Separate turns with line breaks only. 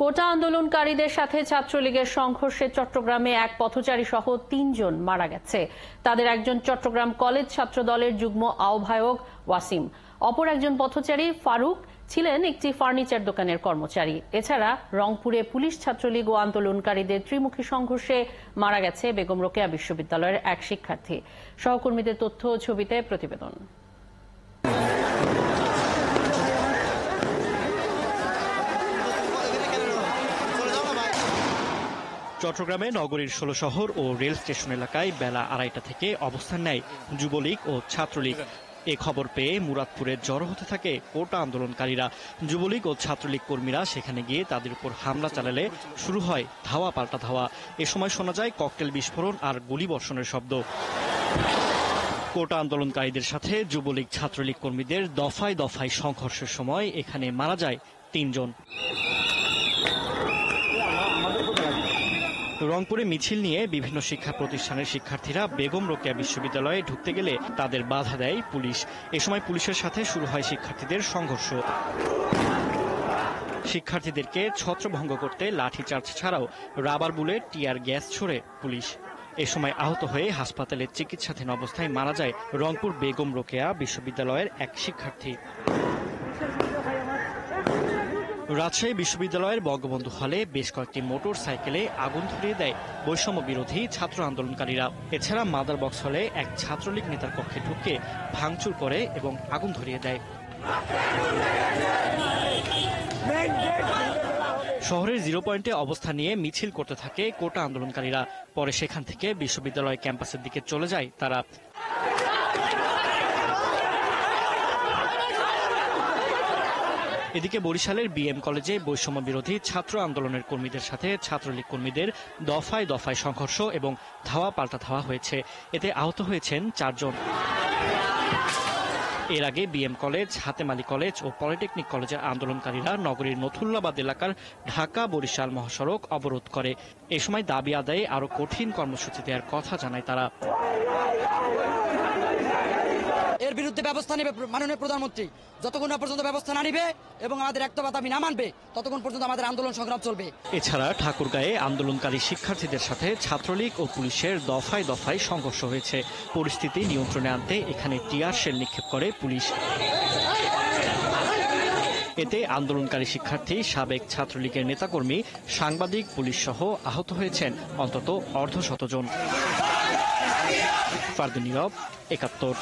কোটা আন্দোলনকারীদের সাথে ছাত্রলীগের সংঘর্ষে চট্টগ্রামে এক পথচারী সহ ৩ জন মারা গেছে। তাদের একজন চট্টগ্রাম কলেজ ছাত্রদলের যুগ্ম আহ্বায়ক ওয়াসিম, অপর একজন পথচারী ফারুক ছিলেন একটি ফার্নিচার দোকানের কর্মচারী। এছাড়া রংপুরে পুলিশ ছাত্রলীগ ও আন্দোলনকারীদের ত্রিমুখী সংঘর্ষে মারা গেছে বেগম রোকেয়া বিশ্ববিদ্যালয়ের এক শিক্ষার্থী। সহকর্মীদের তথ্য ও ছবিতে প্রতিবেদন।
চট্টগ্রামে নগরীর ১৬ শহর ও রেল স্টেশন এলাকায় বেলা ২:৩০ থেকে অবস্থান নেয় যুবলীগ ও ছাত্রলীগ। এ খবর পেয়ে মুরাদপুরে জড়ো হতে থাকে কোটা আন্দোলনকারীরা। যুবলীগ ও ছাত্রলীগ কর্মীরা সেখানে গিয়ে তাদের উপর হামলা চালালে শুরু হয় ধাওয়া পাল্টা ধাওয়া। এ সময় শোনা যায় ককটেল বিস্ফোরণ আর গুলিবর্ষণের শব্দ। কোটা আন্দোলনকারীদের সাথে যুবলীগ ছাত্রলীগ কর্মীদের দফায় দফায় সংঘর্ষের সময় এখানে মারা যায় ৩ জন। রংপুরে মিছিল নিয়ে বিভিন্ন শিক্ষা প্রতিষ্ঠানের শিক্ষার্থীরা বেগম রোকেয়া বিশ্ববিদ্যালয়ে ঢুকতে গেলে তাদের বাধা দেয় পুলিশ। এ সময় পুলিশের সাথে শুরু হয় শিক্ষার্থীদের সংঘর্ষ। শিক্ষার্থীদেরকে ছত্রভঙ্গ করতে লাঠিচার্জ ছাড়াও রাবার বুলেট, টিয়ার গ্যাস ছোড়ে পুলিশ। এ সময় আহত হয়ে হাসপাতালে চিকিৎসাধীন অবস্থায় মারা যায় রংপুর বেগম রোকেয়া বিশ্ববিদ্যালয়ের এক শিক্ষার্থী। রাজশাহী বিশ্ববিদ্যালয়ের বঙ্গবন্ধু হলে বেশ কয়েকটি মোটর সাইকেলে আগুন ধরিয়ে দেয় বৈষম্য বিরোধী ছাত্র আন্দোলনকারীরা। এছাড়া মাদার বক্স হলে এক ছাত্রলীগ নেতার কক্ষে ঢুকে ভাঙচুর করে এবং আগুন ধরিয়ে দেয়। শহরের 0 পয়েন্টে অবস্থান নিয়ে মিছিল করতে থাকে কোটা আন্দোলনকারীরা। পরে সেখান থেকে বিশ্ববিদ্যালয় ক্যাম্পাসের দিকে চলে যায় তারা। এদিকে বরিশালের বিএম কলেজে বৈষম্য বিরোধী ছাত্র আন্দোলনের কর্মীদের সাথে ছাত্রলীগ কর্মীদের দফায় দফায় সংঘর্ষ এবং ধাওয়া পাল্টা ধাওয়া হয়েছে। এতে আহত হয়েছেন 4 জন। এর আগে BM college, Hatem Ali college ও পলিটেকনিক কলেজের আন্দোলনকারীরা নগরীর নথুল্লাবাদ এলাকার ঢাকা বরিশাল মহাসড়ক অবরোধ করে। এ সময় দাবি আদায়ে আরো কঠিন কর্মসূচি দেওয়ার কথা জানায় তারা।
এর বিরুদ্ধে ব্যবস্থা নেবে মাননীয় প্রধানমন্ত্রী। যতক্ষণ না পর্যন্ত ব্যবস্থা না নিবে এবং আমাদের একতবা দাবি না মানবে ততক্ষণ পর্যন্ত আমাদের আন্দোলন সংগ্রাম চলবে।
এছাড়া ঠাকুরগাঁয়ে আন্দোলনকারী শিক্ষার্থীদের সাথে ছাত্রলীগ ও পুলিশের দফায় দফায় সংঘর্ষ হয়েছে। পরিস্থিতি নিয়ন্ত্রণে আনতে এখানে টিয়ার শেল নিক্ষেপ করে পুলিশ। এতে আন্দোলনকারী শিক্ষার্থী, সাবেক ছাত্রলীগের নেতাকর্মী, সাংবাদিক, পুলিশ সহ আহত হয়েছেন অন্তত অর্ধশত জন। ফারদিন নীরব, ৭১।